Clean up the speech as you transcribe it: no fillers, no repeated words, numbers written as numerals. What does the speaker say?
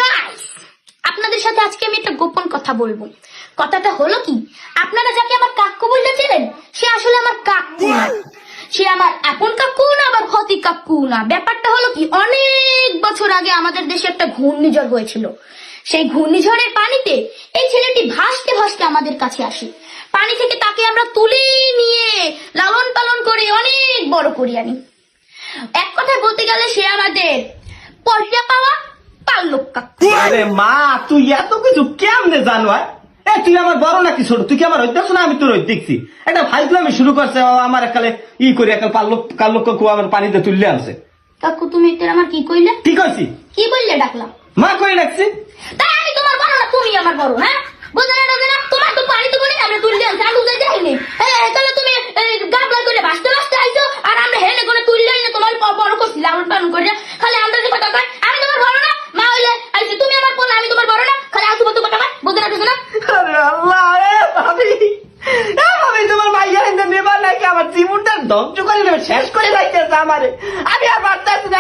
Guys, আপনাদের সাথে আজকে আমি একটা গোপন কথা বলবো। কথাটা হলো কি, আপনারা যাকে আমার কাকু বলতেছিলেন সে আসলে আমার কাকু না, সে আমার আপন কাকু না, আবার ক্ষতি কাকু না। ব্যাপারটা হলো কি, অনেক বছর আগে আমাদের দেশে একটা ঘূর্ণিঝড় হয়েছিল। সেই ঘূর্ণিঝড়ের পানিতে এই ছেলেটি ভাসতে ভাসতে আমাদের কাছে আসে। পানি থেকে তাকে আমরা তুলে নিয়ে লালন পালন করে অনেক বড় করি আনি। এক কথায় বলতে গেলে সে আমাদের পয়সা পাওয়া পাল্লক কাকু। আরে মা, তুই এত কিছু কেমনে জানো? তুই আমার বড় নাকি ছোট? তুই কি আমার দেখছো না? আমি তোর দেখছি। একটা ফাইজলামি শুরু করছে, আমার একালে ই করে একাল কাল্লক কাকু আমার পানিতে তুললে আনছে। কাকু তুমি এটা আমার কি কইলে? কি কইছি? কি বললে ডাকলাম? মা কই রাখছি। তাই আমি তোমার বড় না, তুমি আমার বড়? হ্যাঁ, বুঝলে না? তোমার তো পানি তো করে আমরা তুললে আনছি, আমি বুঝাই যাইনি। তাহলে তুমি গাবলা করে ভাসতে ভাসতে আইছো, আর আমরা হেলে করে তুললে না তোমার বড় করছি লালন পালন করে। খালি আমরা যে কথা কয় আমি তোমার বড় না, মা হইলে আইছি তুমি আমার বল, আমি তোমার বড় না, খালি আসু বলতে কথা কয়, বুঝে না? আরে আল্লাহ, ভাবি ভাবি তোমার মাইয়া হিন্দে নেবার নাকি আমার জীবনটা ধ্বংস করে নেবে, শেষ করে যাইতেছে আমারে। আমি আর পারতেছি না।